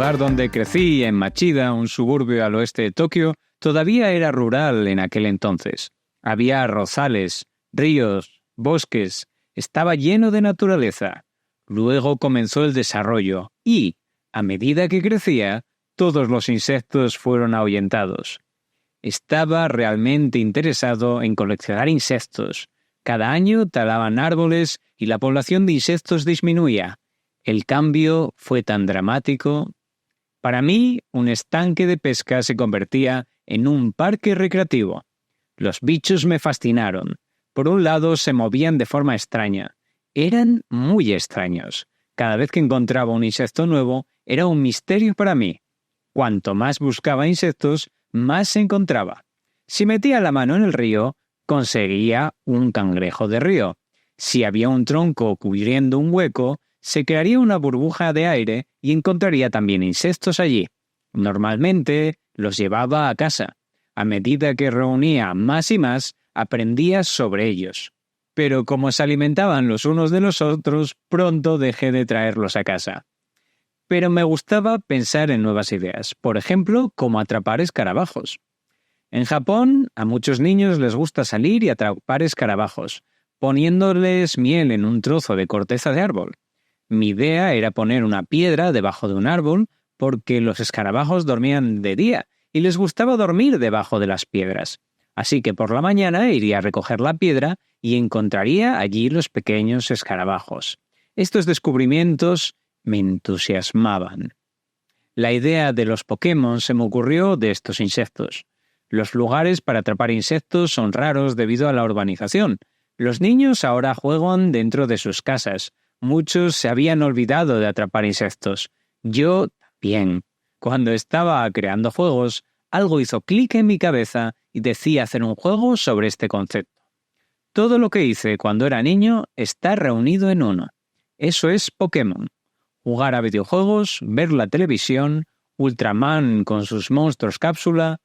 lugar donde crecí, en Machida, un suburbio al oeste de Tokio, todavía era rural en aquel entonces. Había arrozales, ríos, bosques, estaba lleno de naturaleza. Luego comenzó el desarrollo y, a medida que crecía, todos los insectos fueron ahuyentados. Estaba realmente interesado en coleccionar insectos. Cada año talaban árboles y la población de insectos disminuía. El cambio fue tan dramático. Para mí, un estanque de pesca se convertía en un parque recreativo. Los bichos me fascinaron. Por un lado, se movían de forma extraña. Eran muy extraños. Cada vez que encontraba un insecto nuevo, era un misterio para mí. Cuanto más buscaba insectos, más encontraba. Si metía la mano en el río, conseguía un cangrejo de río. Si había un tronco cubriendo un hueco, se crearía una burbuja de aire y encontraría también insectos allí. Normalmente los llevaba a casa. A medida que reunía más y más, aprendía sobre ellos. Pero como se alimentaban los unos de los otros, pronto dejé de traerlos a casa. Pero me gustaba pensar en nuevas ideas, por ejemplo, cómo atrapar escarabajos. En Japón, a muchos niños les gusta salir y atrapar escarabajos, poniéndoles miel en un trozo de corteza de árbol. Mi idea era poner una piedra debajo de un árbol porque los escarabajos dormían de día y les gustaba dormir debajo de las piedras. Así que por la mañana iría a recoger la piedra y encontraría allí los pequeños escarabajos. Estos descubrimientos me entusiasmaban. La idea de los Pokémon se me ocurrió de estos insectos. Los lugares para atrapar insectos son raros debido a la urbanización. Los niños ahora juegan dentro de sus casas. Muchos se habían olvidado de atrapar insectos. Yo también. Cuando estaba creando juegos, algo hizo clic en mi cabeza y decidí hacer un juego sobre este concepto. Todo lo que hice cuando era niño está reunido en uno. Eso es Pokémon. Jugar a videojuegos, ver la televisión, Ultraman con sus monstruos cápsula,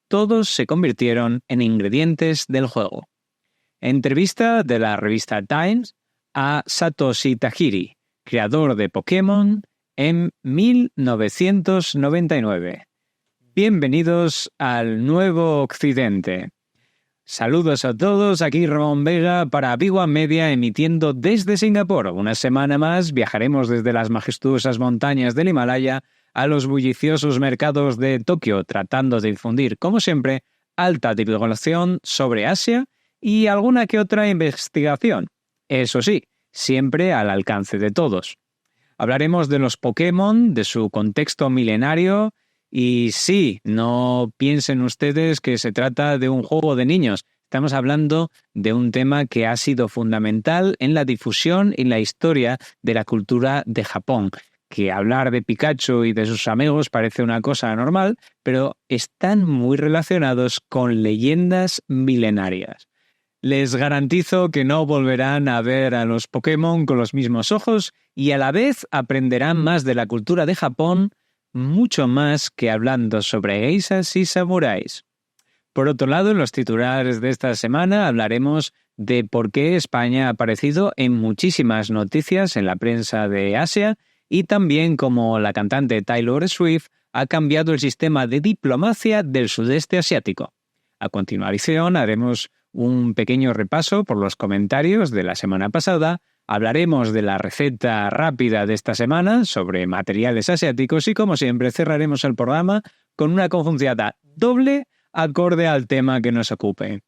todos se convirtieron en ingredientes del juego. Entrevista de la revista Times a Satoshi Tajiri, creador de Pokémon, en 1999. Bienvenidos al Nuevo Occidente. Saludos a todos, aquí Ramón Vega para Big One Media emitiendo desde Singapur. Una semana más viajaremos desde las majestuosas montañas del Himalaya a los bulliciosos mercados de Tokio, tratando de difundir, como siempre, alta divulgación sobre Asia y alguna que otra investigación. Eso sí, siempre al alcance de todos. Hablaremos de los Pokémon, de su contexto milenario. Y sí, no piensen ustedes que se trata de un juego de niños. Estamos hablando de un tema que ha sido fundamental en la difusión y la historia de la cultura de Japón. Que hablar de Pikachu y de sus amigos parece una cosa normal, pero están muy relacionados con leyendas milenarias. Les garantizo que no volverán a ver a los Pokémon con los mismos ojos y a la vez aprenderán más de la cultura de Japón, mucho más que hablando sobre geishas y samuráis. Por otro lado, en los titulares de esta semana hablaremos de por qué España ha aparecido en muchísimas noticias en la prensa de Asia y también cómo la cantante Taylor Swift ha cambiado el sistema de diplomacia del sudeste asiático. A continuación haremos un pequeño repaso por los comentarios de la semana pasada. Hablaremos de la receta rápida de esta semana sobre materiales asiáticos y, como siempre, cerraremos el programa con una conjunciada doble acorde al tema que nos ocupe.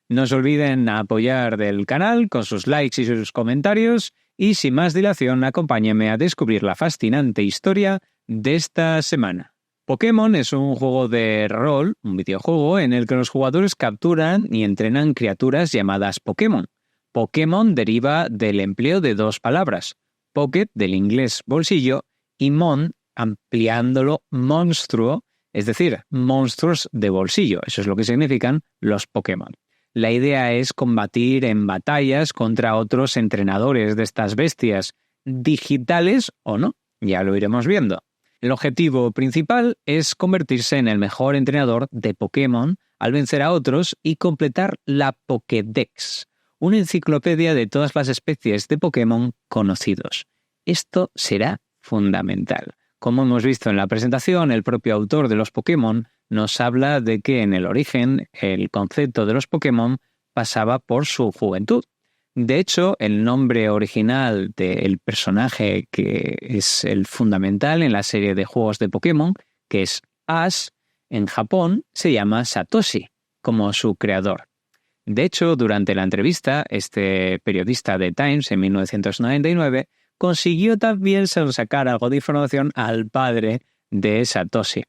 No se olviden apoyar del canal con sus likes y sus comentarios y, sin más dilación, acompáñenme a descubrir la fascinante historia de esta semana. Pokémon es un juego de rol, un videojuego en el que los jugadores capturan y entrenan criaturas llamadas Pokémon. Pokémon deriva del empleo de dos palabras, pocket del inglés bolsillo y mon ampliándolo monstruo, es decir, monstruos de bolsillo. Eso es lo que significan los Pokémon. La idea es combatir en batallas contra otros entrenadores de estas bestias, digitales o no, ya lo iremos viendo. El objetivo principal es convertirse en el mejor entrenador de Pokémon al vencer a otros y completar la Pokédex, una enciclopedia de todas las especies de Pokémon conocidos. Esto será fundamental. Como hemos visto en la presentación, el propio autor de los Pokémon nos habla de que en el origen el concepto de los Pokémon pasaba por su juventud. De hecho, el nombre original del personaje que es el fundamental en la serie de juegos de Pokémon, que es Ash, en Japón se llama Satoshi, como su creador. De hecho, durante la entrevista, este periodista de Times en 1999 consiguió también sacar algo de información al padre de Satoshi.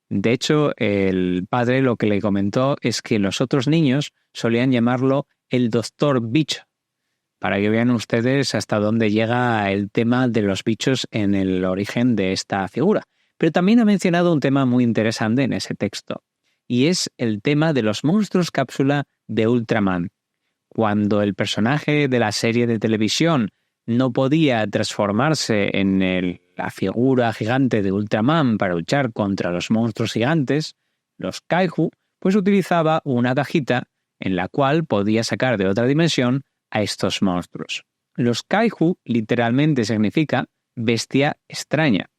De hecho, el padre lo que le comentó es que los otros niños solían llamarlo el Doctor Bicho, para que vean ustedes hasta dónde llega el tema de los bichos en el origen de esta figura. Pero también ha mencionado un tema muy interesante en ese texto, y es el tema de los monstruos cápsula de Ultraman. Cuando el personaje de la serie de televisión no podía transformarse en la figura gigante de Ultraman para luchar contra los monstruos gigantes, los Kaiju, pues utilizaba una cajita en la cual podía sacar de otra dimensión a estos monstruos. Los Kaiju literalmente significa bestia extraña.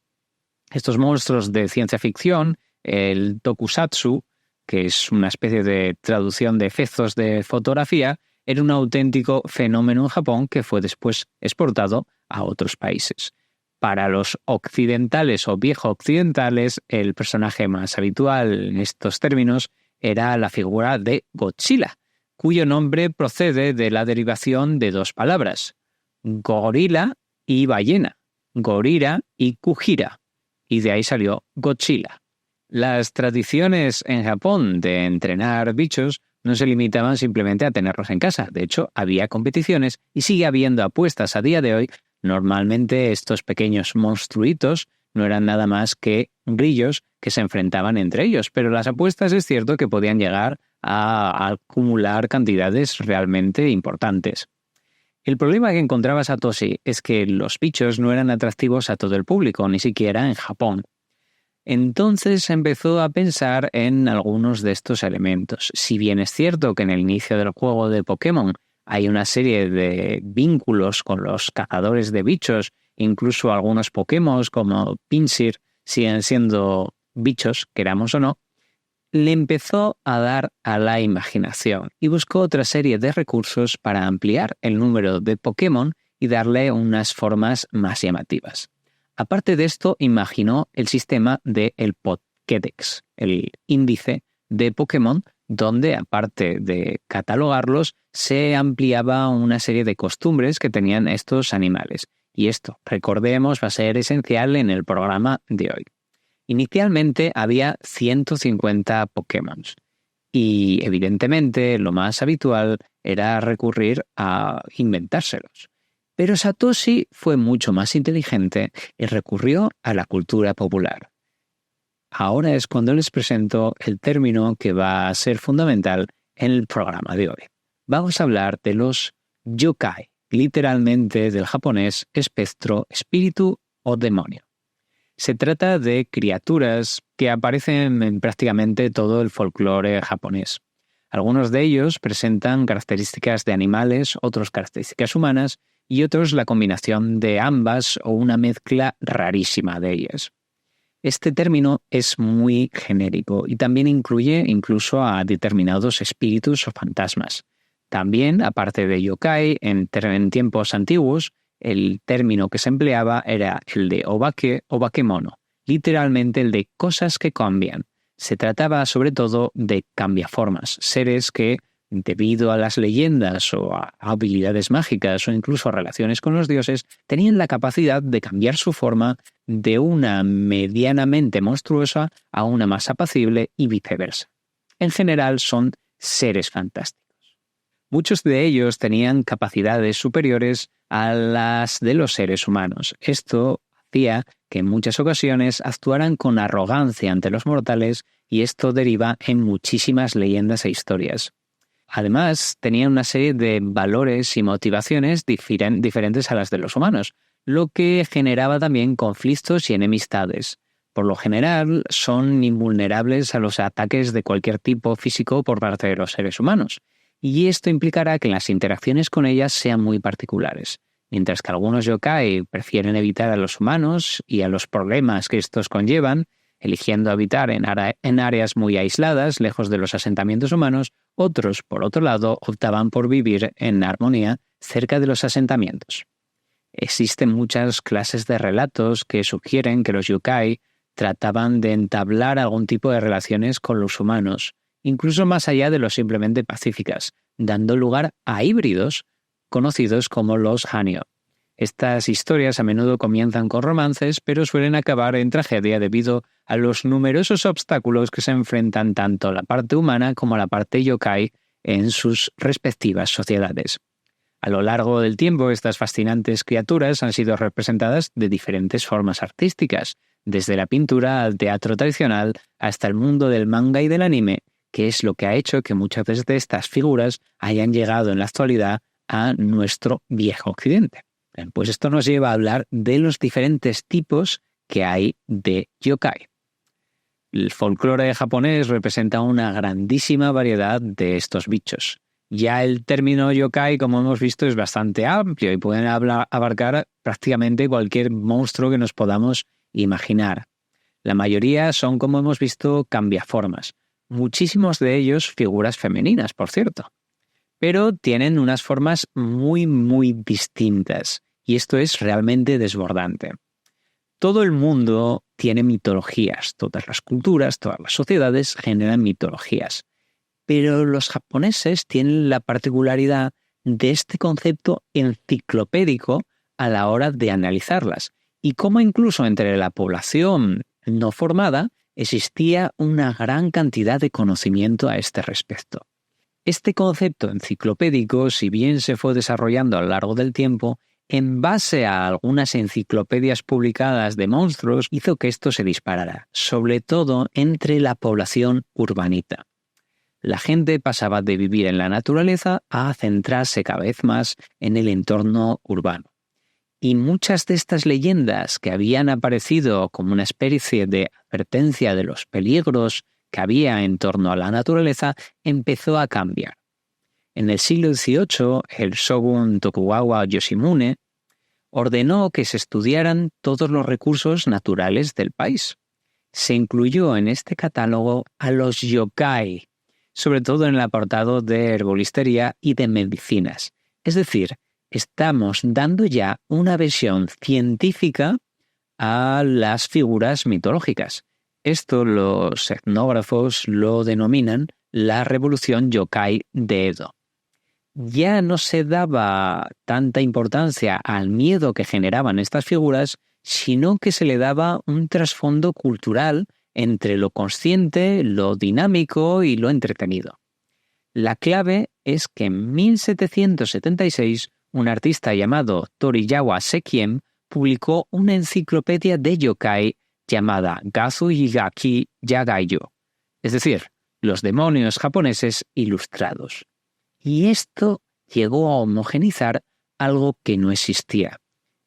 Estos monstruos de ciencia ficción, el tokusatsu, que es una especie de traducción de efectos de fotografía, era un auténtico fenómeno en Japón que fue después exportado a otros países. Para los occidentales o viejo occidentales, el personaje más habitual en estos términos era la figura de Godzilla, cuyo nombre procede de la derivación de dos palabras, gorila y ballena, gorira y kujira, y de ahí salió Godzilla. Las tradiciones en Japón de entrenar bichos no se limitaban simplemente a tenerlos en casa. De hecho, había competiciones y sigue habiendo apuestas a día de hoy. Normalmente estos pequeños monstruitos no eran nada más que grillos que se enfrentaban entre ellos, pero las apuestas es cierto que podían llegar a acumular cantidades realmente importantes. El problema que encontraba Satoshi es que los bichos no eran atractivos a todo el público, ni siquiera en Japón. Entonces empezó a pensar en algunos de estos elementos. Si bien es cierto que en el inicio del juego de Pokémon hay una serie de vínculos con los cazadores de bichos, incluso algunos Pokémon como Pinsir siguen siendo bichos, queramos o no, le empezó a dar a la imaginación y buscó otra serie de recursos para ampliar el número de Pokémon y darle unas formas más llamativas. Aparte de esto, imaginó el sistema del Pokédex, el índice de Pokémon, donde aparte de catalogarlos, se ampliaba una serie de costumbres que tenían estos animales. Y esto, recordemos, va a ser esencial en el programa de hoy. Inicialmente había 150 Pokémon y evidentemente lo más habitual era recurrir a inventárselos. Pero Satoshi fue mucho más inteligente y recurrió a la cultura popular. Ahora es cuando les presento el término que va a ser fundamental en el programa de hoy. Vamos a hablar de los yokai, literalmente del japonés espectro, espíritu o demonio. Se trata de criaturas que aparecen en prácticamente todo el folclore japonés. Algunos de ellos presentan características de animales, otros características humanas y otros la combinación de ambas o una mezcla rarísima de ellas. Este término es muy genérico y también incluye incluso a determinados espíritus o fantasmas. También, aparte de yokai, en tiempos antiguos, el término que se empleaba era el de obake o bakemono, literalmente el de cosas que cambian. Se trataba sobre todo de cambiaformas, seres que, debido a las leyendas o a habilidades mágicas o incluso a relaciones con los dioses, tenían la capacidad de cambiar su forma de una medianamente monstruosa a una más apacible y viceversa. En general son seres fantásticos. Muchos de ellos tenían capacidades superiores a las de los seres humanos. Esto hacía que en muchas ocasiones actuaran con arrogancia ante los mortales y esto deriva en muchísimas leyendas e historias. Además, tenían una serie de valores y motivaciones diferentes a las de los humanos, lo que generaba también conflictos y enemistades. Por lo general, son invulnerables a los ataques de cualquier tipo físico por parte de los seres humanos, y esto implicará que las interacciones con ellas sean muy particulares. Mientras que algunos yokai prefieren evitar a los humanos y a los problemas que estos conllevan, eligiendo habitar en áreas muy aisladas, lejos de los asentamientos humanos, otros, por otro lado, optaban por vivir en armonía cerca de los asentamientos. Existen muchas clases de relatos que sugieren que los yokai trataban de entablar algún tipo de relaciones con los humanos, incluso más allá de lo simplemente pacíficas, dando lugar a híbridos conocidos como los hanyo. Estas historias a menudo comienzan con romances, pero suelen acabar en tragedia debido a los numerosos obstáculos que se enfrentan tanto la parte humana como la parte yokai en sus respectivas sociedades. A lo largo del tiempo, estas fascinantes criaturas han sido representadas de diferentes formas artísticas, desde la pintura al teatro tradicional hasta el mundo del manga y del anime, que es lo que ha hecho que muchas de estas figuras hayan llegado en la actualidad a nuestro viejo occidente. Pues esto nos lleva a hablar de los diferentes tipos que hay de yokai. El folclore japonés representa una grandísima variedad de estos bichos. Ya el término yokai, como hemos visto, es bastante amplio y pueden abarcar prácticamente cualquier monstruo que nos podamos imaginar. La mayoría son, como hemos visto, cambiaformas. Muchísimos de ellos figuras femeninas, por cierto. Pero tienen unas formas muy, muy distintas. Y esto es realmente desbordante. Todo el mundo tiene mitologías. Todas las culturas, todas las sociedades generan mitologías. Pero los japoneses tienen la particularidad de este concepto enciclopédico a la hora de analizarlas. Y cómo incluso entre la población no formada existía una gran cantidad de conocimiento a este respecto. Este concepto enciclopédico, si bien se fue desarrollando a lo largo del tiempo, en base a algunas enciclopedias publicadas de monstruos, hizo que esto se disparara, sobre todo entre la población urbanita. La gente pasaba de vivir en la naturaleza a centrarse cada vez más en el entorno urbano. Y muchas de estas leyendas que habían aparecido como una especie de advertencia de los peligros que había en torno a la naturaleza empezó a cambiar. En el siglo XVIII, el shogun Tokugawa Yoshimune ordenó que se estudiaran todos los recursos naturales del país. Se incluyó en este catálogo a los yokai, sobre todo en el apartado de herbolistería y de medicinas. Es decir, estamos dando ya una versión científica a las figuras mitológicas. Esto los etnógrafos lo denominan la revolución yokai de Edo. Ya no se daba tanta importancia al miedo que generaban estas figuras, sino que se le daba un trasfondo cultural entre lo consciente, lo dinámico y lo entretenido. La clave es que en 1776 un artista llamado Toriyawa Sekien publicó una enciclopedia de yokai llamada Gazu Higaki Yagaiyo, es decir, los demonios japoneses ilustrados. Y esto llegó a homogeneizar algo que no existía.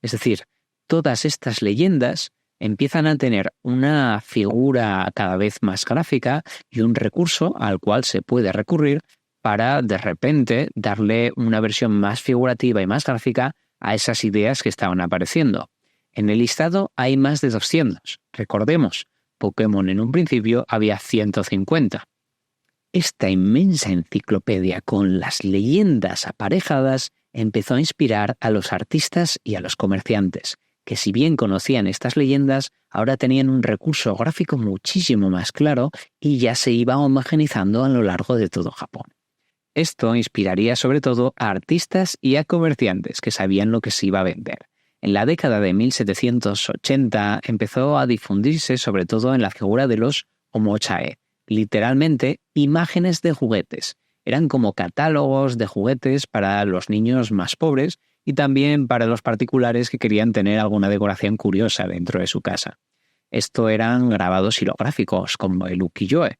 Es decir, todas estas leyendas empiezan a tener una figura cada vez más gráfica y un recurso al cual se puede recurrir para, de repente, darle una versión más figurativa y más gráfica a esas ideas que estaban apareciendo. En el listado hay más de 200. Recordemos, Pokémon en un principio había 150. Esta inmensa enciclopedia con las leyendas aparejadas empezó a inspirar a los artistas y a los comerciantes, que si bien conocían estas leyendas, ahora tenían un recurso gráfico muchísimo más claro y ya se iba homogeneizando a lo largo de todo Japón. Esto inspiraría sobre todo a artistas y a comerciantes que sabían lo que se iba a vender. En la década de 1780 empezó a difundirse sobre todo en la figura de los omochae, literalmente imágenes de juguetes. Eran como catálogos de juguetes para los niños más pobres y también para los particulares que querían tener alguna decoración curiosa dentro de su casa. Esto eran grabados hilográficos como el ukiyo-e,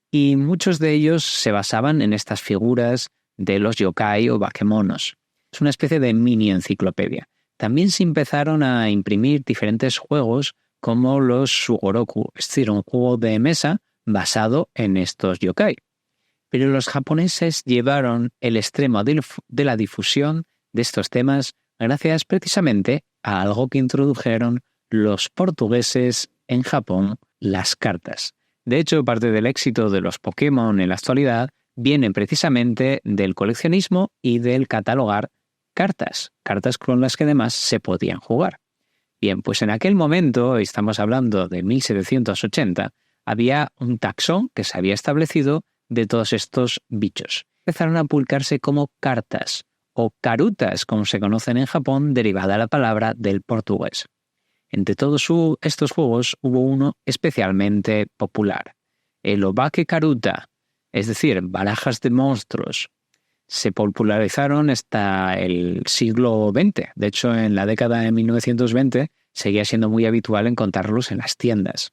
y muchos de ellos se basaban en estas figuras de los yokai o bakemonos. Es una especie de mini enciclopedia. También se empezaron a imprimir diferentes juegos como los sugoroku, es decir, un juego de mesa basado en estos yokai. Pero los japoneses llevaron el extremo de la difusión de estos temas gracias precisamente a algo que introdujeron los portugueses en Japón, las cartas. De hecho, parte del éxito de los Pokémon en la actualidad viene precisamente del coleccionismo y del catalogar cartas con las que además se podían jugar. Bien, pues en aquel momento, estamos hablando de 1780, había un taxón que se había establecido de todos estos bichos. Empezaron a publicarse como cartas o carutas, como se conocen en Japón, derivada de la palabra del portugués. Entre todos estos juegos hubo uno especialmente popular, el Obake Karuta, es decir, barajas de monstruos. Se popularizaron hasta el siglo XX. De hecho, en la década de 1920 seguía siendo muy habitual encontrarlos en las tiendas.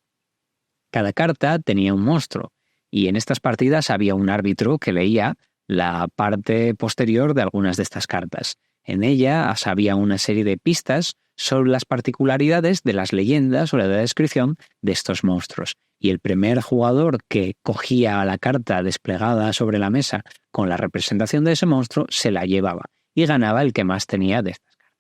Cada carta tenía un monstruo y en estas partidas había un árbitro que leía la parte posterior de algunas de estas cartas. En ella había una serie de pistas sobre las particularidades de las leyendas o la descripción de estos monstruos. Y el primer jugador que cogía la carta desplegada sobre la mesa con la representación de ese monstruo se la llevaba y ganaba el que más tenía de estas cartas.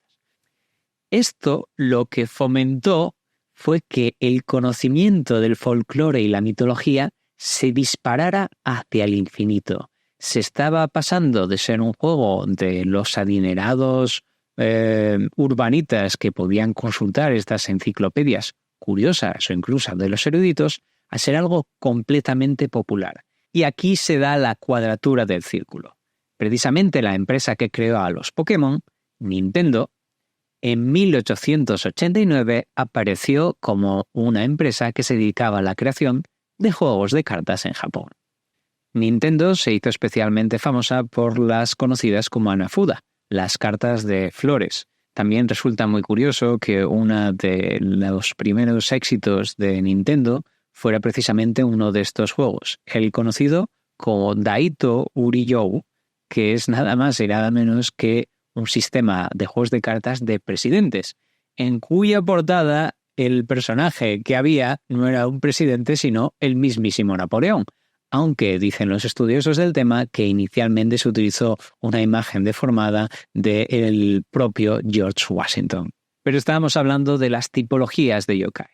Esto lo que fomentó fue que el conocimiento del folclore y la mitología se disparara hacia el infinito. Se estaba pasando de ser un juego de los adinerados urbanitas que podían consultar estas enciclopedias curiosas o incluso de los eruditos a ser algo completamente popular. Y aquí se da la cuadratura del círculo. Precisamente la empresa que creó a los Pokémon, Nintendo, en 1889 apareció como una empresa que se dedicaba a la creación de juegos de cartas en Japón. Nintendo se hizo especialmente famosa por las conocidas como Hanafuda, las cartas de flores. También resulta muy curioso que uno de los primeros éxitos de Nintendo fuera precisamente uno de estos juegos, el conocido como Daito Uri-You, que es nada más y nada menos que un sistema de juegos de cartas de presidentes, en cuya portada el personaje que había no era un presidente, sino el mismísimo Napoleón, aunque dicen los estudiosos del tema que inicialmente se utilizó una imagen deformada del propio George Washington. Pero estábamos hablando de las tipologías de yokai.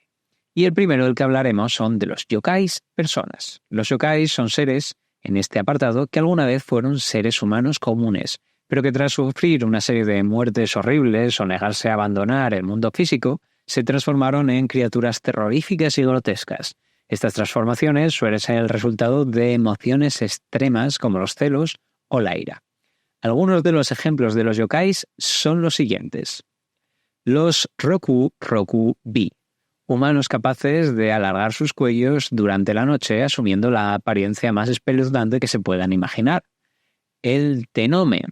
Y el primero del que hablaremos son de los yokais personas. Los yokais son seres, en este apartado, que alguna vez fueron seres humanos comunes, pero que tras sufrir una serie de muertes horribles o negarse a abandonar el mundo físico, se transformaron en criaturas terroríficas y grotescas. Estas transformaciones suelen ser el resultado de emociones extremas como los celos o la ira. Algunos de los ejemplos de los yokais son los siguientes. Los Roku-Roku-Bi, humanos capaces de alargar sus cuellos durante la noche asumiendo la apariencia más espeluznante que se puedan imaginar. El Tenome,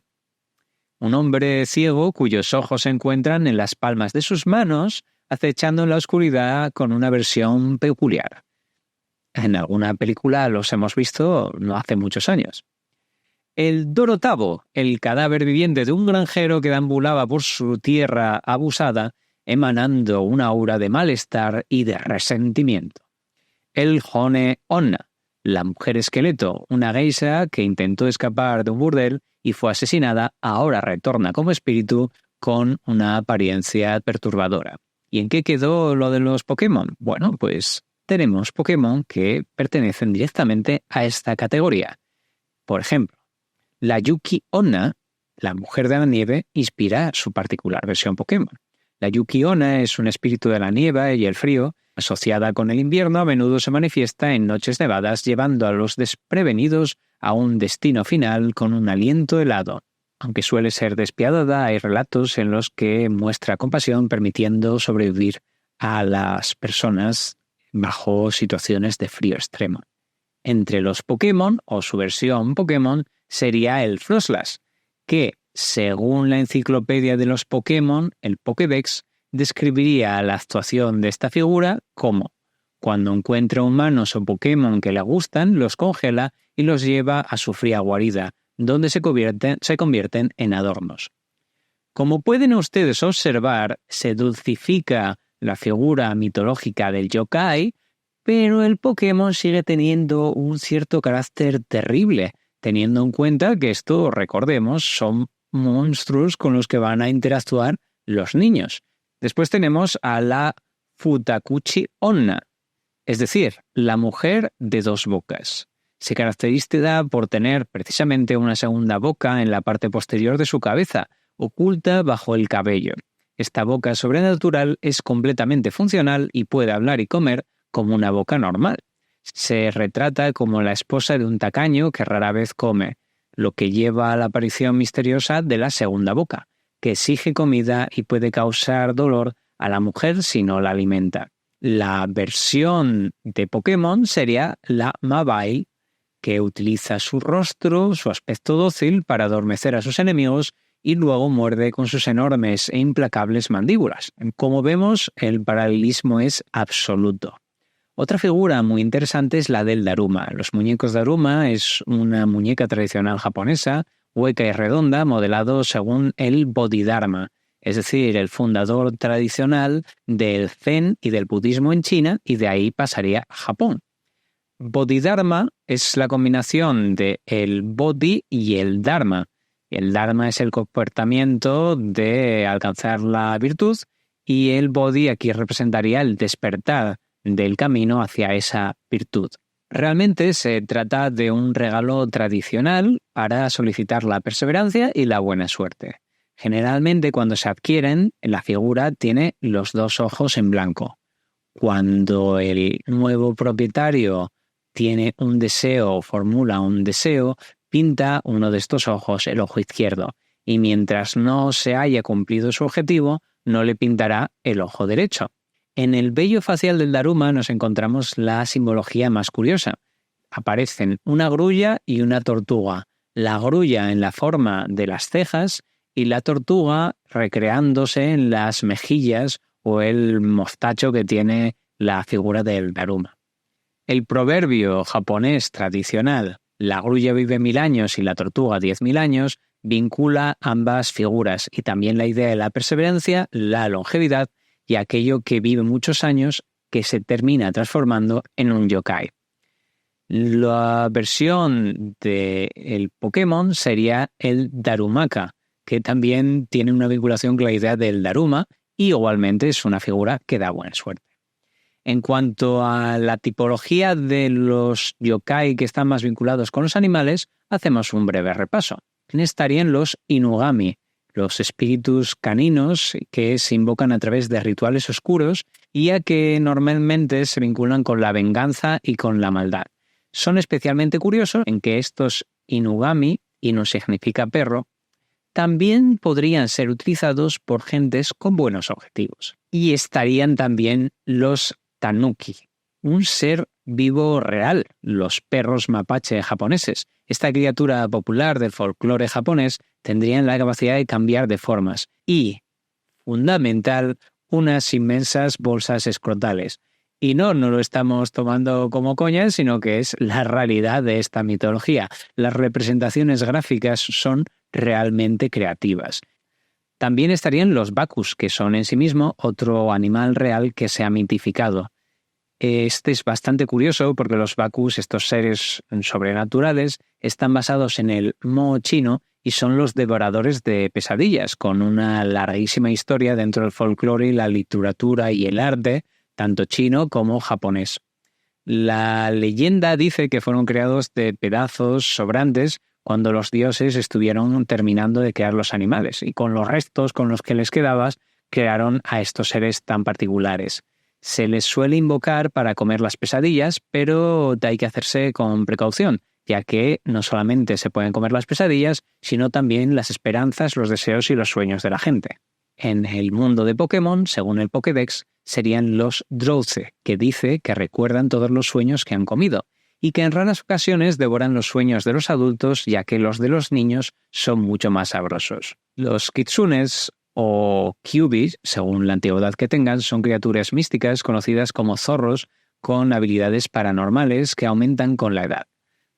un hombre ciego cuyos ojos se encuentran en las palmas de sus manos, acechando en la oscuridad con una versión peculiar. En alguna película los hemos visto no hace muchos años. El Dorotabo, el cadáver viviente de un granjero que deambulaba por su tierra abusada, emanando una aura de malestar y de resentimiento. El Hone Onna, la mujer esqueleto, una geisha que intentó escapar de un burdel y fue asesinada, ahora retorna como espíritu con una apariencia perturbadora. ¿Y en qué quedó lo de los Pokémon? Bueno, pues tenemos Pokémon que pertenecen directamente a esta categoría. Por ejemplo, la Yuki Onna, la mujer de la nieve, inspira su particular versión Pokémon. La Yuki Onna es un espíritu de la nieve y el frío, asociada con el invierno, a menudo se manifiesta en noches nevadas, llevando a los desprevenidos a un destino final con un aliento helado. Aunque suele ser despiadada, hay relatos en los que muestra compasión, permitiendo sobrevivir a las personas bajo situaciones de frío extremo. Entre los Pokémon, o su versión Pokémon, sería el Froslass, que, según la enciclopedia de los Pokémon, el Pokédex, describiría la actuación de esta figura como: cuando encuentra humanos o Pokémon que le gustan, los congela y los lleva a su fría guarida, donde se convierten en adornos. Como pueden ustedes observar, se dulcifica la figura mitológica del yokai, pero el Pokémon sigue teniendo un cierto carácter terrible, teniendo en cuenta que esto, recordemos, son monstruos con los que van a interactuar los niños. Después tenemos a la Futakuchi Onna, es decir, la mujer de dos bocas. Se caracteriza por tener precisamente una segunda boca en la parte posterior de su cabeza, oculta bajo el cabello. Esta boca sobrenatural es completamente funcional y puede hablar y comer como una boca normal. Se retrata como la esposa de un tacaño que rara vez come, lo que lleva a la aparición misteriosa de la segunda boca, que exige comida y puede causar dolor a la mujer si no la alimenta. La versión de Pokémon sería la Mabile, que utiliza su rostro, su aspecto dócil para adormecer a sus enemigos y luego muerde con sus enormes e implacables mandíbulas. Como vemos, el paralelismo es absoluto. Otra figura muy interesante es la del Daruma. Los muñecos Daruma es una muñeca tradicional japonesa, hueca y redonda, modelado según el Bodhidharma, es decir, el fundador tradicional del Zen y del budismo en China, y de ahí pasaría a Japón. Bodhidharma es la combinación de el Bodhi y el Dharma. El Dharma es el comportamiento de alcanzar la virtud y el Bodhi aquí representaría el despertar del camino hacia esa virtud. Realmente se trata de un regalo tradicional para solicitar la perseverancia y la buena suerte. Generalmente cuando se adquieren, la figura tiene los dos ojos en blanco. Cuando el nuevo propietario tiene un deseo o formula un deseo, pinta uno de estos ojos, el ojo izquierdo, y mientras no se haya cumplido su objetivo, no le pintará el ojo derecho. En el vello facial del Daruma nos encontramos la simbología más curiosa. Aparecen una grulla y una tortuga, la grulla en la forma de las cejas y la tortuga recreándose en las mejillas o el mostacho que tiene la figura del Daruma. El proverbio japonés tradicional, la grulla vive 1000 años y la tortuga 10.000 años, vincula ambas figuras y también la idea de la perseverancia, la longevidad y aquello que vive muchos años que se termina transformando en un yokai. La versión del Pokémon sería el Darumaka, que también tiene una vinculación con la idea del Daruma y igualmente es una figura que da buena suerte. En cuanto a la tipología de los yokai que están más vinculados con los animales, hacemos un breve repaso. Estarían los Inugami, los espíritus caninos que se invocan a través de rituales oscuros y a que normalmente se vinculan con la venganza y con la maldad. Son especialmente curiosos en que estos Inugami, Inu significa perro, también podrían ser utilizados por gentes con buenos objetivos. Y estarían también los Tanuki, un ser vivo real, los perros mapache japoneses. Esta criatura popular del folclore japonés tendrían la capacidad de cambiar de formas y, fundamental, unas inmensas bolsas escrotales. Y no lo estamos tomando como coña, sino que es la realidad de esta mitología. Las representaciones gráficas son realmente creativas. También estarían los Bakus, que son en sí mismo otro animal real que se ha mitificado. Este es bastante curioso porque los Bakus, estos seres sobrenaturales, están basados en el Mo chino y son los devoradores de pesadillas, con una larguísima historia dentro del folclore y la literatura y el arte, tanto chino como japonés. La leyenda dice que fueron creados de pedazos sobrantes cuando los dioses estuvieron terminando de crear los animales, y con los restos con los que les quedabas, crearon a estos seres tan particulares. Se les suele invocar para comer las pesadillas, pero hay que hacerse con precaución, ya que no solamente se pueden comer las pesadillas, sino también las esperanzas, los deseos y los sueños de la gente. En el mundo de Pokémon, según el Pokédex, serían los Drowse, que dice que recuerdan todos los sueños que han comido, y que en raras ocasiones devoran los sueños de los adultos, ya que los de los niños son mucho más sabrosos. Los Kitsunes o Kyubi, según la antigüedad que tengan, son criaturas místicas conocidas como zorros con habilidades paranormales que aumentan con la edad.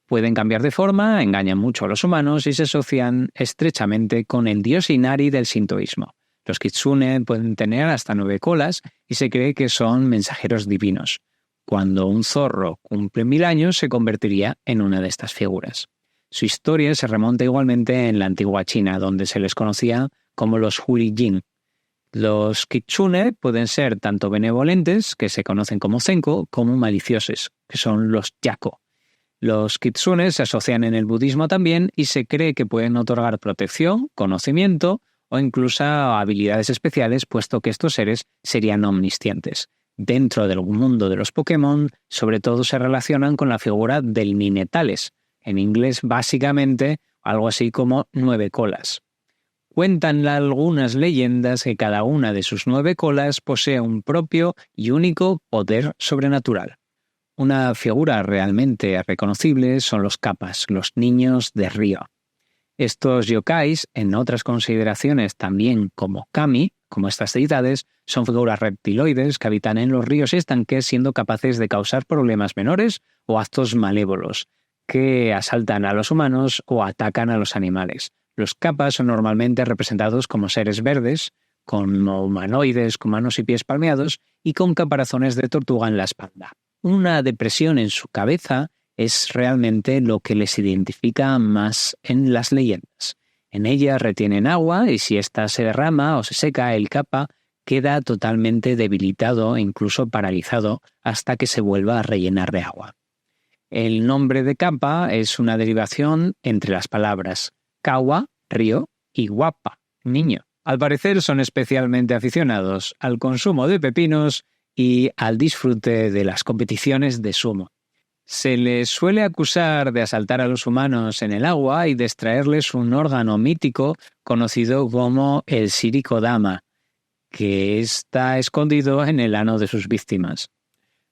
Pueden cambiar de forma, engañan mucho a los humanos y se asocian estrechamente con el dios Inari del sintoísmo. Los Kitsune pueden tener hasta 9 colas y se cree que son mensajeros divinos. Cuando un zorro cumple 1000 años, se convertiría en una de estas figuras. Su historia se remonta igualmente en la antigua China, donde se les conocía como los Huijin. Los kitsune pueden ser tanto benevolentes, que se conocen como zenko, como maliciosos, que son los yako. Los kitsune se asocian en el budismo también y se cree que pueden otorgar protección, conocimiento o incluso habilidades especiales, puesto que estos seres serían omniscientes. Dentro del mundo de los Pokémon, sobre todo se relacionan con la figura del Ninetales, en inglés básicamente algo así como 9 colas. Cuentan algunas leyendas que cada una de sus 9 colas posee un propio y único poder sobrenatural. Una figura realmente reconocible son los kappas, los niños de río. Estos yokais, en otras consideraciones también como kami, como estas deidades, son figuras reptiloides que habitan en los ríos y estanques, siendo capaces de causar problemas menores o actos malévolos, que asaltan a los humanos o atacan a los animales. Los kappas son normalmente representados como seres verdes, con humanoides con manos y pies palmeados y con caparazones de tortuga en la espalda. Una depresión en su cabeza es realmente lo que les identifica más en las leyendas. En ella retienen agua y si ésta se derrama o se seca, el kappa queda totalmente debilitado e incluso paralizado hasta que se vuelva a rellenar de agua. El nombre de kappa es una derivación entre las palabras kawa, río, y wappa, niño. Al parecer son especialmente aficionados al consumo de pepinos y al disfrute de las competiciones de sumo. Se les suele acusar de asaltar a los humanos en el agua y de extraerles un órgano mítico conocido como el Shirikodama, que está escondido en el ano de sus víctimas.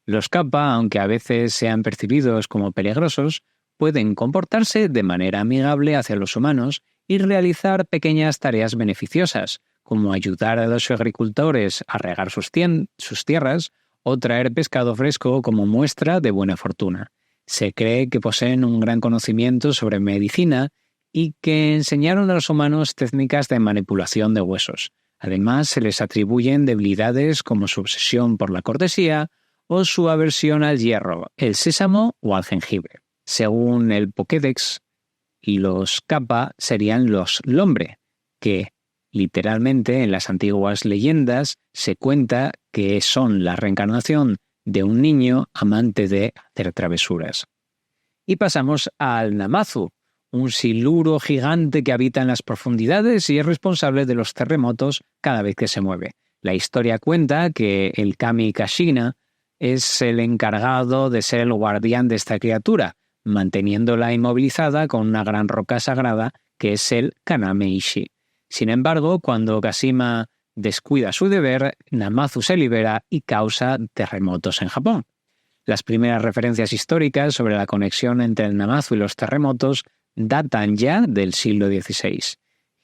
Los kappa, aunque a veces sean percibidos como peligrosos, pueden comportarse de manera amigable hacia los humanos y realizar pequeñas tareas beneficiosas, como ayudar a los agricultores a regar sus tierras o traer pescado fresco como muestra de buena fortuna. Se cree que poseen un gran conocimiento sobre medicina y que enseñaron a los humanos técnicas de manipulación de huesos. Además, se les atribuyen debilidades como su obsesión por la cortesía o su aversión al hierro, el sésamo o al jengibre. Según el Pokédex, los kappa serían los lombre, que literalmente en las antiguas leyendas se cuenta que son la reencarnación de un niño amante de hacer travesuras. Y pasamos al Namazu, un siluro gigante que habita en las profundidades y es responsable de los terremotos cada vez que se mueve. La historia cuenta que el Kami Kashina es el encargado de ser el guardián de esta criatura, manteniéndola inmovilizada con una gran roca sagrada que es el Kanameishi. Sin embargo, cuando Kashima descuida su deber, Namazu se libera y causa terremotos en Japón. Las primeras referencias históricas sobre la conexión entre el Namazu y los terremotos datan ya del siglo XVI.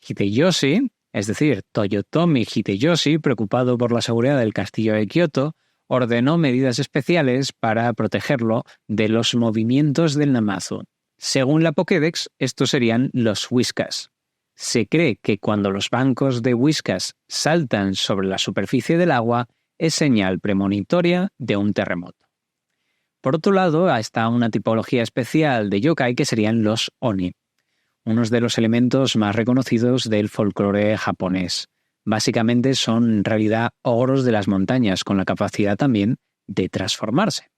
Hideyoshi, es decir, Toyotomi Hideyoshi, preocupado por la seguridad del castillo de Kioto, ordenó medidas especiales para protegerlo de los movimientos del Namazu. Según la Pokédex, estos serían los whiskas. Se cree que cuando los bancos de whiskas saltan sobre la superficie del agua es señal premonitoria de un terremoto. Por otro lado, está una tipología especial de yokai que serían los oni, unos de los elementos más reconocidos del folclore japonés. Básicamente son en realidad ogros de las montañas con la capacidad también de transformarse.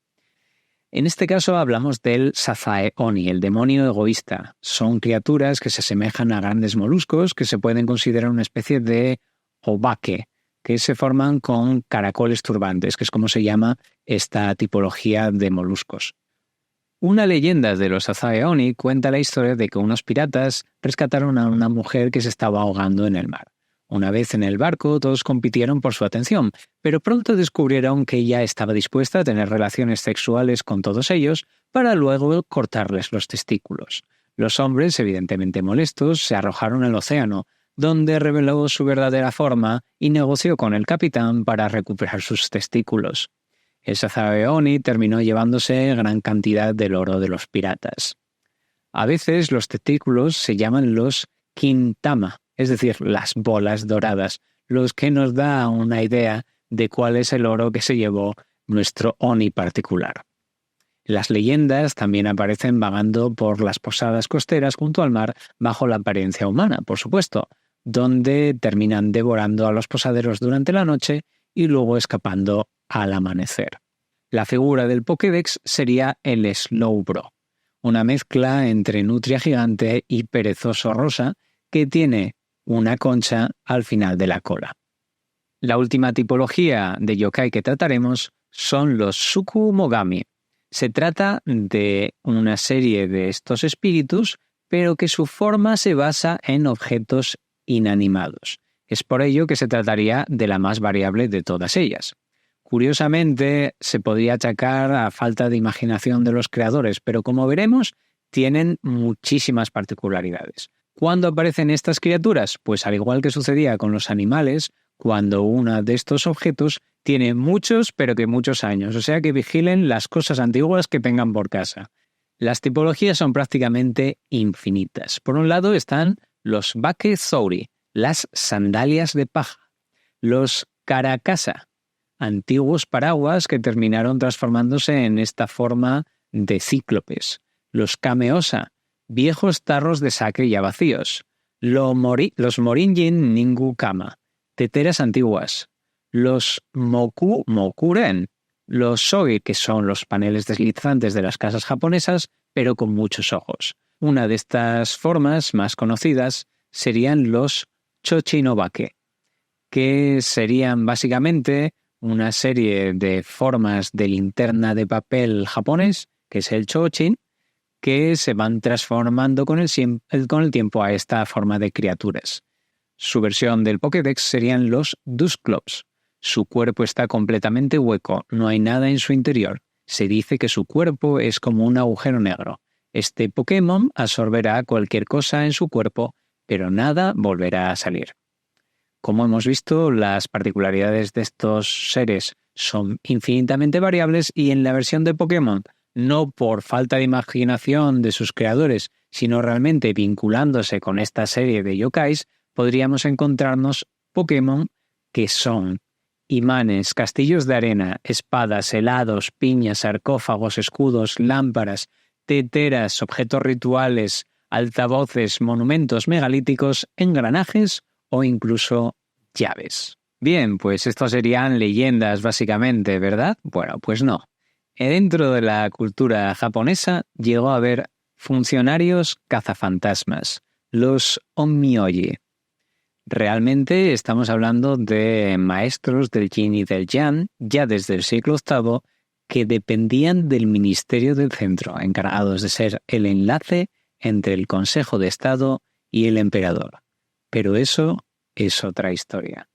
En este caso hablamos del Sazae Oni, el demonio egoísta. Son criaturas que se asemejan a grandes moluscos que se pueden considerar una especie de obake, que se forman con caracoles turbantes, que es como se llama esta tipología de moluscos. Una leyenda de los Sazae Oni cuenta la historia de que unos piratas rescataron a una mujer que se estaba ahogando en el mar. Una vez en el barco, todos compitieron por su atención, pero pronto descubrieron que ella estaba dispuesta a tener relaciones sexuales con todos ellos para luego cortarles los testículos. Los hombres, evidentemente molestos, se arrojaron al océano, donde reveló su verdadera forma y negoció con el capitán para recuperar sus testículos. El Sazae Oni terminó llevándose gran cantidad del oro de los piratas. A veces los testículos se llaman los kintama, es decir, las bolas doradas, los que nos da una idea de cuál es el oro que se llevó nuestro Oni particular. Las leyendas también aparecen vagando por las posadas costeras junto al mar bajo la apariencia humana, por supuesto, donde terminan devorando a los posaderos durante la noche y luego escapando al amanecer. La figura del Pokédex sería el Slowbro, una mezcla entre nutria gigante y perezoso rosa que tiene una concha al final de la cola. La última tipología de yokai que trataremos son los Tsukumogami. Se trata de una serie de estos espíritus, pero que su forma se basa en objetos inanimados. Es por ello que se trataría de la más variable de todas ellas. Curiosamente, se podría achacar a falta de imaginación de los creadores, pero como veremos, tienen muchísimas particularidades. ¿Cuándo aparecen estas criaturas? Pues al igual que sucedía con los animales, cuando uno de estos objetos tiene muchos, pero que muchos años, o sea que vigilen las cosas antiguas que tengan por casa. Las tipologías son prácticamente infinitas. Por un lado están los Bake Zouri, las sandalias de paja, los Karakasa, antiguos paraguas que terminaron transformándose en esta forma de cíclopes, los Kameosa, viejos tarros de sake ya vacíos, los Morinjin Ningu Kama, teteras antiguas, los Mokuren, los Shogi, que son los paneles deslizantes de las casas japonesas, pero con muchos ojos. Una de estas formas más conocidas serían los Chochinobake, que serían básicamente una serie de formas de linterna de papel japonés, que es el Chochin, que se van transformando con el tiempo a esta forma de criaturas. Su versión del Pokédex serían los Dusclops. Su cuerpo está completamente hueco, no hay nada en su interior. Se dice que su cuerpo es como un agujero negro. Este Pokémon absorberá cualquier cosa en su cuerpo, pero nada volverá a salir. Como hemos visto, las particularidades de estos seres son infinitamente variables y en la versión de Pokémon, no por falta de imaginación de sus creadores, sino realmente vinculándose con esta serie de yokais, podríamos encontrarnos Pokémon que son imanes, castillos de arena, espadas, helados, piñas, sarcófagos, escudos, lámparas, teteras, objetos rituales, altavoces, monumentos megalíticos, engranajes o incluso llaves. Bien, pues estos serían leyendas básicamente, ¿verdad? Bueno, pues no. Dentro de la cultura japonesa llegó a haber funcionarios cazafantasmas, los onmyoji. Realmente estamos hablando de maestros del yin y del yang, ya desde el siglo VIII, que dependían del Ministerio del Centro, encargados de ser el enlace entre el Consejo de Estado y el emperador. Pero eso es otra historia.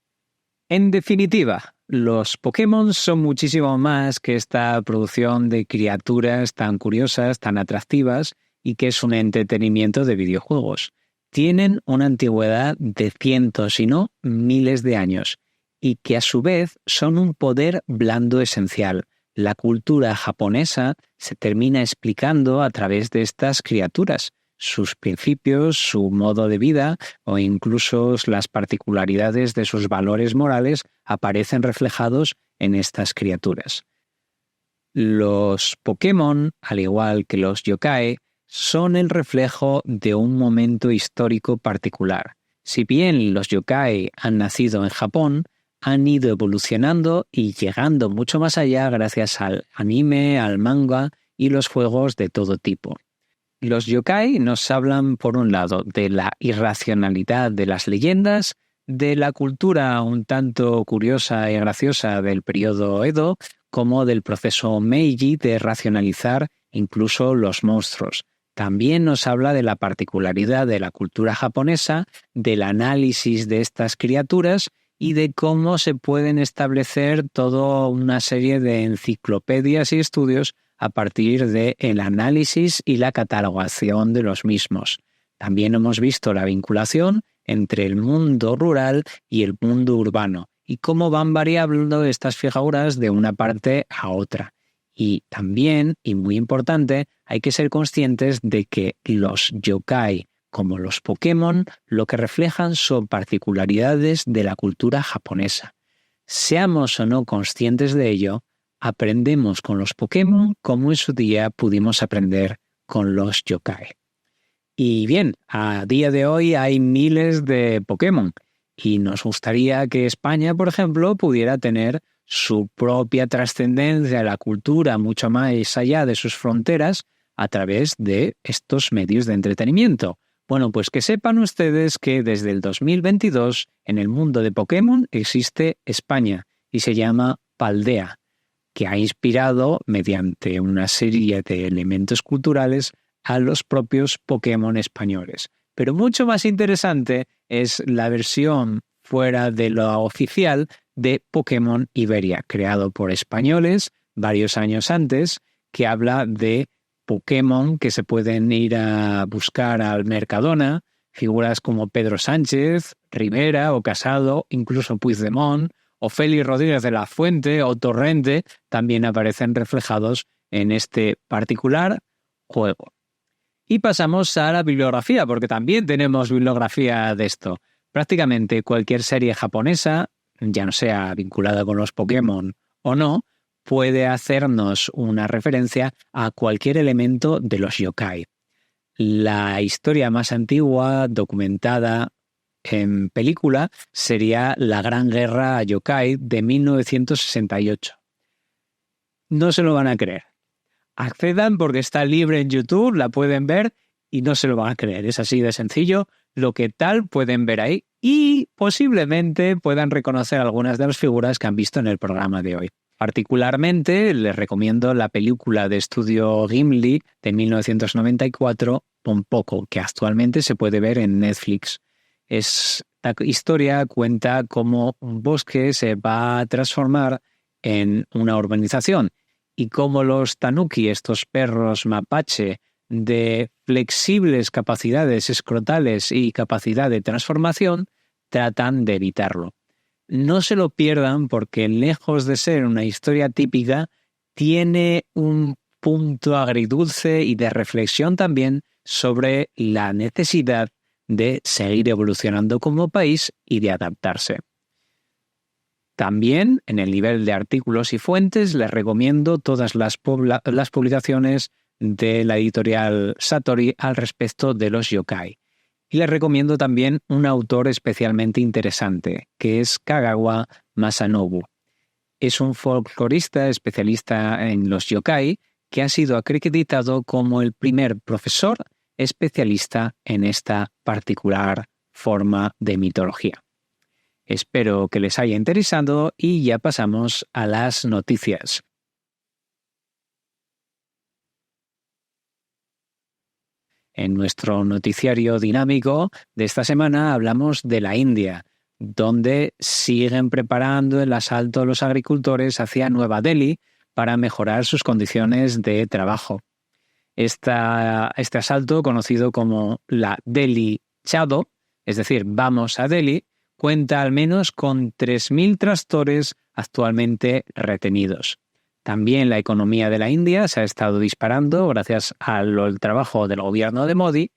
En definitiva, los Pokémon son muchísimo más que esta producción de criaturas tan curiosas, tan atractivas y que es un entretenimiento de videojuegos. Tienen una antigüedad de cientos, si no miles de años, y que a su vez son un poder blando esencial. La cultura japonesa se termina explicando a través de estas criaturas, sus principios, su modo de vida o incluso las particularidades de sus valores morales aparecen reflejados en estas criaturas. Los Pokémon, al igual que los yokai, son el reflejo de un momento histórico particular. Si bien los yokai han nacido en Japón, han ido evolucionando y llegando mucho más allá gracias al anime, al manga y los juegos de todo tipo. Los yokai nos hablan, por un lado, de la irracionalidad de las leyendas, de la cultura un tanto curiosa y graciosa del periodo Edo, como del proceso Meiji de racionalizar incluso los monstruos. También nos habla de la particularidad de la cultura japonesa, del análisis de estas criaturas y de cómo se pueden establecer toda una serie de enciclopedias y estudios a partir del análisis y la catalogación de los mismos. También hemos visto la vinculación entre el mundo rural y el mundo urbano y cómo van variando estas figuras de una parte a otra. Y también, y muy importante, hay que ser conscientes de que los yokai, como los Pokémon, lo que reflejan son particularidades de la cultura japonesa. Seamos o no conscientes de ello, aprendemos con los Pokémon como en su día pudimos aprender con los yokai. Y bien, a día de hoy hay miles de Pokémon y nos gustaría que España, por ejemplo, pudiera tener su propia trascendencia en la cultura mucho más allá de sus fronteras a través de estos medios de entretenimiento. Bueno, pues que sepan ustedes que desde el 2022 en el mundo de Pokémon existe España y se llama Paldea, que ha inspirado mediante una serie de elementos culturales a los propios Pokémon españoles. Pero mucho más interesante es la versión fuera de lo oficial de Pokémon Iberia, creado por españoles varios años antes, que habla de Pokémon que se pueden ir a buscar al Mercadona, figuras como Pedro Sánchez, Rivera o Casado, incluso Puigdemont, o Félix Rodríguez de la Fuente o Torrente también aparecen reflejados en este particular juego. Y pasamos a la bibliografía, porque también tenemos bibliografía de esto. Prácticamente cualquier serie japonesa, ya no sea vinculada con los Pokémon o no, puede hacernos una referencia a cualquier elemento de los yokai. La historia más antigua documentada en película sería La Gran Guerra Yokai de 1968. No se lo van a creer. Accedan porque está libre en YouTube, la pueden ver y no se lo van a creer. Es así de sencillo. Lo que tal pueden ver ahí y posiblemente puedan reconocer algunas de las figuras que han visto en el programa de hoy. Particularmente les recomiendo la película de estudio Gimli de 1994, Pompoco, que actualmente se puede ver en Netflix. Esta historia cuenta cómo un bosque se va a transformar en una urbanización y cómo los tanuki, estos perros mapache de flexibles capacidades escrotales y capacidad de transformación, tratan de evitarlo. No se lo pierdan porque lejos de ser una historia típica, tiene un punto agridulce y de reflexión también sobre la necesidad de seguir evolucionando como país y de adaptarse. También, en el nivel de artículos y fuentes, les recomiendo todas las publicaciones de la editorial Satori al respecto de los yokai. Y les recomiendo también un autor especialmente interesante, que es Kagawa Masanobu. Es un folclorista especialista en los yokai que ha sido acreditado como el primer profesor especialista en esta particular forma de mitología. Espero que les haya interesado y ya pasamos a las noticias. En nuestro noticiario dinámico de esta semana hablamos de la India, donde siguen preparando el asalto a los agricultores hacia Nueva Delhi para mejorar sus condiciones de trabajo. Este asalto, conocido como la Delhi Chado, es decir, vamos a Delhi, cuenta al menos con 3.000 tractores actualmente retenidos. También la economía de la India se ha estado disparando gracias al trabajo del gobierno de Modi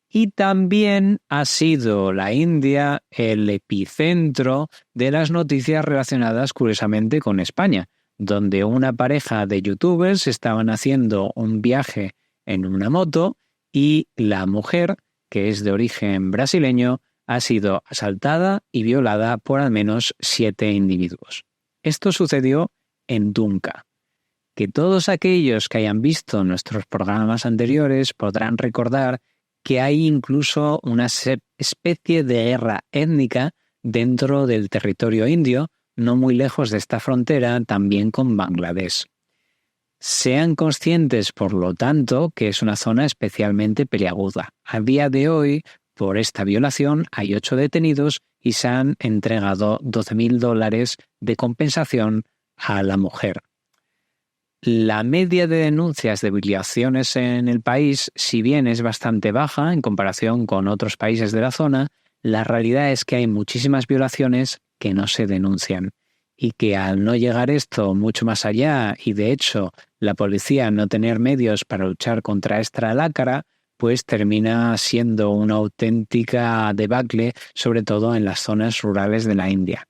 y también ha sido la India el epicentro de las noticias relacionadas curiosamente con España, donde una pareja de youtubers estaban haciendo un viaje en una moto y la mujer, que es de origen brasileño, ha sido asaltada y violada por al menos 7 individuos. Esto sucedió en Dunca. Que todos aquellos que hayan visto nuestros programas anteriores podrán recordar que hay incluso una especie de guerra étnica dentro del territorio indio, no muy lejos de esta frontera, también con Bangladesh. Sean conscientes, por lo tanto, que es una zona especialmente peliaguda. A día de hoy, por esta violación, hay 8 detenidos y se han entregado $12.000 de compensación a la mujer. La media de denuncias de violaciones en el país, si bien es bastante baja en comparación con otros países de la zona, la realidad es que hay muchísimas violaciones que no se denuncian y que al no llegar esto mucho más allá y de hecho la policía no tener medios para luchar contra esta lacra, pues termina siendo una auténtica debacle, sobre todo en las zonas rurales de la India.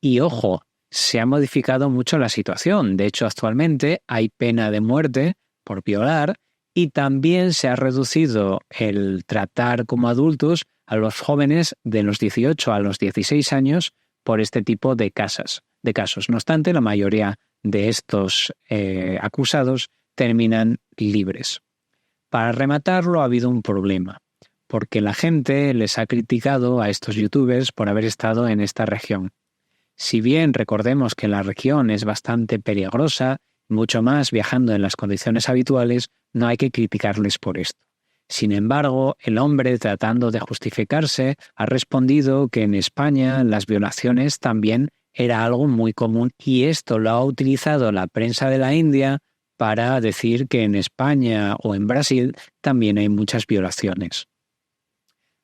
Y ojo, se ha modificado mucho la situación. De hecho, actualmente hay pena de muerte por violar y también se ha reducido el tratar como adultos a los jóvenes de los 18 a los 16 años por este tipo de casos. No obstante, la mayoría de estos acusados terminan libres. Para rematarlo, ha habido un problema, porque la gente les ha criticado a estos youtubers por haber estado en esta región. Si bien recordemos que la región es bastante peligrosa, mucho más viajando en las condiciones habituales, no hay que criticarles por esto. Sin embargo, el hombre, tratando de justificarse, ha respondido que en España las violaciones también era algo muy común y esto lo ha utilizado la prensa de la India para decir que en España o en Brasil también hay muchas violaciones.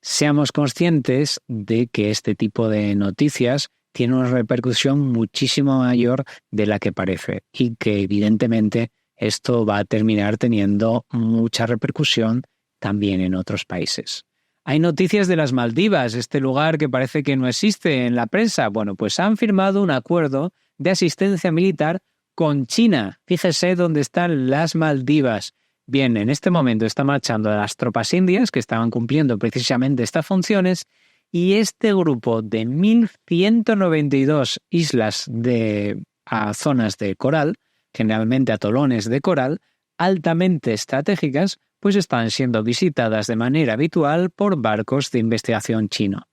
Seamos conscientes de que este tipo de noticias tiene una repercusión muchísimo mayor de la que parece y que evidentemente esto va a terminar teniendo mucha repercusión también en otros países. Hay noticias de las Maldivas, este lugar que parece que no existe en la prensa. Bueno, pues han firmado un acuerdo de asistencia militar con China. Fíjese dónde están las Maldivas. Bien, en este momento están marchando las tropas indias que estaban cumpliendo precisamente estas funciones y este grupo de 1.192 islas a zonas de coral, generalmente atolones de coral, altamente estratégicas, pues están siendo visitadas de manera habitual por barcos de investigación chino.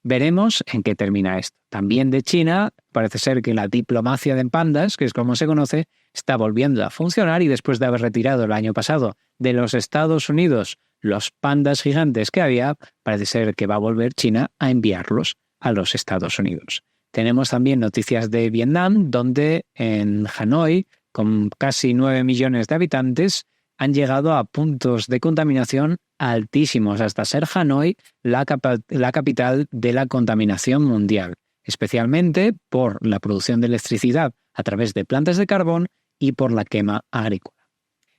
Veremos en qué termina esto. También de China, parece ser que la diplomacia de pandas, que es como se conoce, está volviendo a funcionar y después de haber retirado el año pasado de los Estados Unidos los pandas gigantes que había, parece ser que va a volver China a enviarlos a los Estados Unidos. Tenemos también noticias de Vietnam, donde en Hanoi, con casi 9 millones de habitantes, han llegado a puntos de contaminación altísimos, hasta ser Hanoi la capital de la contaminación mundial, especialmente por la producción de electricidad a través de plantas de carbón y por la quema agrícola.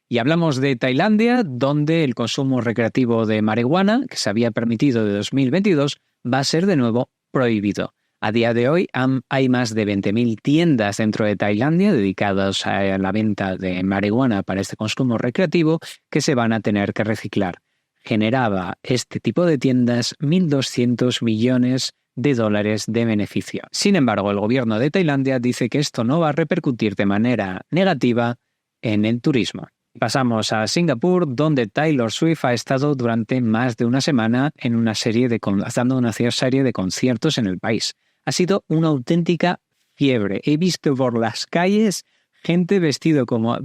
Y hablamos de Tailandia, donde el consumo recreativo de marihuana, que se había permitido de 2022, va a ser de nuevo prohibido. A día de hoy hay más de 20.000 tiendas dentro de Tailandia dedicadas a la venta de marihuana para este consumo recreativo que se van a tener que reciclar. Generaba este tipo de tiendas 1.200 millones de dólares de beneficio. Sin embargo, el gobierno de Tailandia dice que esto no va a repercutir de manera negativa en el turismo. Pasamos a Singapur, donde Taylor Swift ha estado durante más de una semana en dando una serie de conciertos en el país. Ha sido una auténtica fiebre. He visto por las calles gente vestida como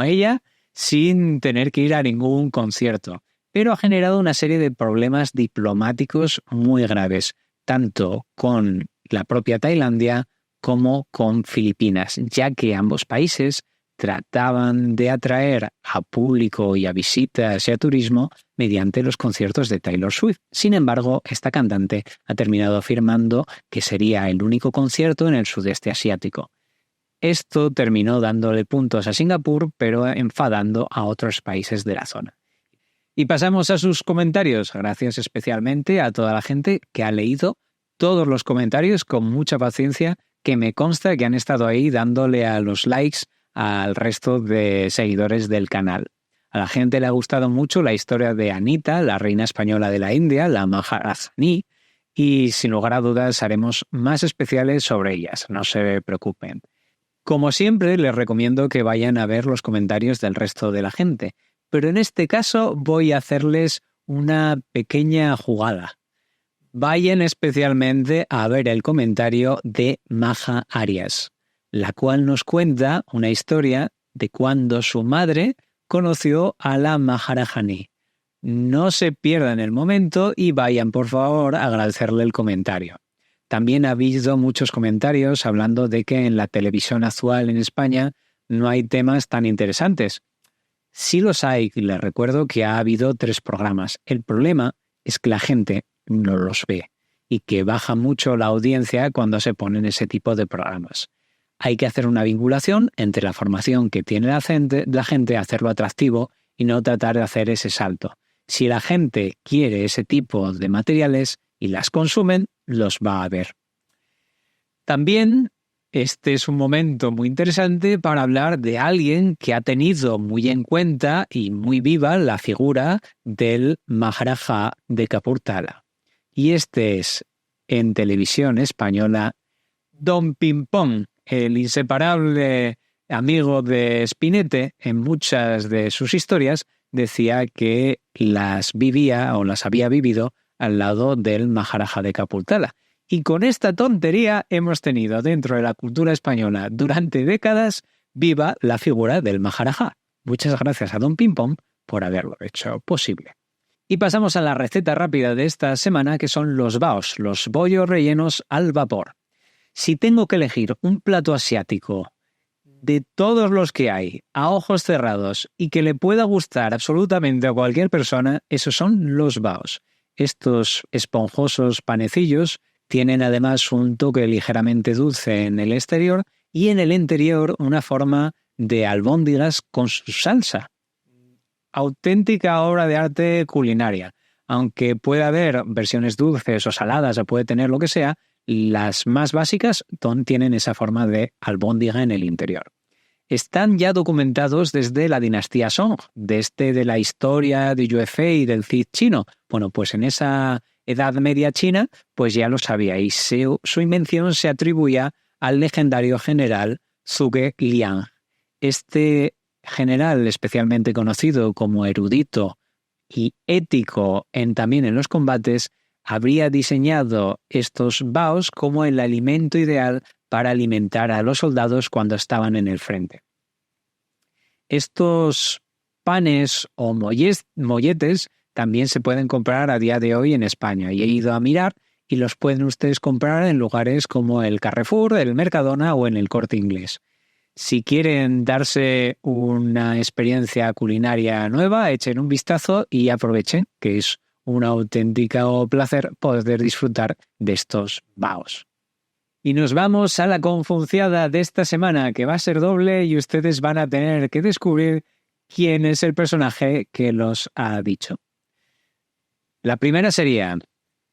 ella sin tener que ir a ningún concierto. Pero ha generado una serie de problemas diplomáticos muy graves, tanto con la propia Tailandia como con Filipinas, ya que ambos países trataban de atraer a público y a visitas y a turismo mediante los conciertos de Taylor Swift. Sin embargo, esta cantante ha terminado afirmando que sería el único concierto en el sudeste asiático. Esto terminó dándole puntos a Singapur, pero enfadando a otros países de la zona. Y pasamos a sus comentarios. Gracias especialmente a toda la gente que ha leído todos los comentarios con mucha paciencia, que me consta que han estado ahí dándole a los likes al resto de seguidores del canal. A la gente le ha gustado mucho la historia de Anita, la reina española de la India, la Maharajani, y sin lugar a dudas haremos más especiales sobre ellas, no se preocupen. Como siempre, les recomiendo que vayan a ver los comentarios del resto de la gente, pero en este caso voy a hacerles una pequeña jugada. Vayan especialmente a ver el comentario de Maja Arias, la cual nos cuenta una historia de cuando su madre conoció a la Maharajani. No se pierdan el momento y vayan, por favor, a agradecerle el comentario. También ha habido muchos comentarios hablando de que en la televisión actual en España no hay temas tan interesantes. Sí los hay, y les recuerdo que ha habido 3 programas. El problema es que la gente no los ve y que baja mucho la audiencia cuando se ponen ese tipo de programas. Hay que hacer una vinculación entre la formación que tiene la gente, hacerlo atractivo y no tratar de hacer ese salto. Si la gente quiere ese tipo de materiales y las consumen, los va a ver. También Este es un momento muy interesante para hablar de alguien que ha tenido muy en cuenta y muy viva la figura del Maharaja de Kapurthala. Y este es, en televisión española, Don Pimpón, el inseparable amigo de Spinette. En muchas de sus historias decía que las vivía o las había vivido al lado del Maharaja de Kapurthala. Y con esta tontería hemos tenido dentro de la cultura española durante décadas viva la figura del Maharaja. Muchas gracias a Don Pimpón por haberlo hecho posible. Y pasamos a la receta rápida de esta semana, que son los baos, los bollos rellenos al vapor. Si tengo que elegir un plato asiático de todos los que hay, a ojos cerrados, y que le pueda gustar absolutamente a cualquier persona, esos son los baos. Estos esponjosos panecillos tienen además un toque ligeramente dulce en el exterior y en el interior una forma de albóndigas con su salsa. Auténtica obra de arte culinaria. Aunque puede haber versiones dulces o saladas o puede tener lo que sea, las más básicas tienen esa forma de albóndiga en el interior. Están ya documentados desde la dinastía Song, desde la historia de Yue Fei y del Cid chino. Bueno, pues en esa Edad Media china, pues ya lo sabíais. Su invención se atribuía al legendario general Zhuge Liang. Este general, especialmente conocido como erudito y ético también en los combates, habría diseñado estos baos como el alimento ideal para alimentar a los soldados cuando estaban en el frente. Estos panes o molletes también se pueden comprar a día de hoy en España, y he ido a mirar y los pueden ustedes comprar en lugares como el Carrefour, el Mercadona o en el Corte Inglés. Si quieren darse una experiencia culinaria nueva, echen un vistazo y aprovechen, que es un auténtico placer poder disfrutar de estos baos. Y nos vamos a la confunciada de esta semana, que va a ser doble y ustedes van a tener que descubrir quién es el personaje que los ha dicho. La primera sería: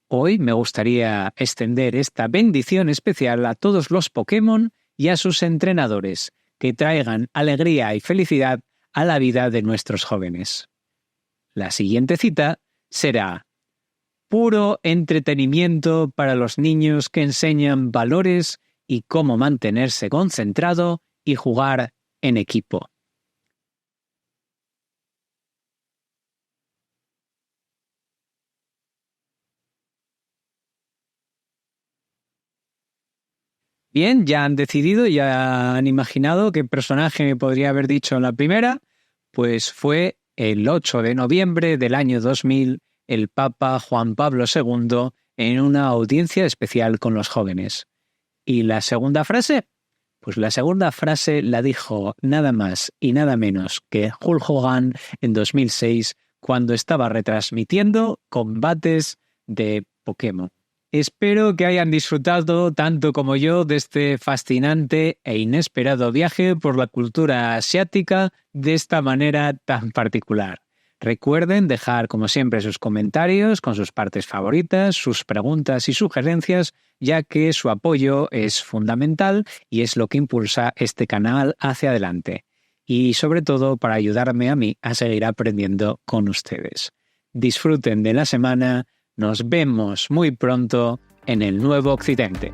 hoy me gustaría extender esta bendición especial a todos los Pokémon y a sus entrenadores, que traigan alegría y felicidad a la vida de nuestros jóvenes. La siguiente cita será: puro entretenimiento para los niños que enseñan valores y cómo mantenerse concentrado y jugar en equipo. Bien, ya han decidido, ya han imaginado qué personaje podría haber dicho en la primera. Pues fue el 8 de noviembre del año 2000 el Papa Juan Pablo II en una audiencia especial con los jóvenes. ¿Y la segunda frase? Pues la segunda frase la dijo nada más y nada menos que Hulk Hogan en 2006, cuando estaba retransmitiendo combates de Pokémon. Espero que hayan disfrutado tanto como yo de este fascinante e inesperado viaje por la cultura asiática de esta manera tan particular. Recuerden dejar, como siempre, sus comentarios con sus partes favoritas, sus preguntas y sugerencias, ya que su apoyo es fundamental y es lo que impulsa este canal hacia adelante. Y sobre todo para ayudarme a mí a seguir aprendiendo con ustedes. Disfruten de la semana. Nos vemos muy pronto en el Nuevo Occidente.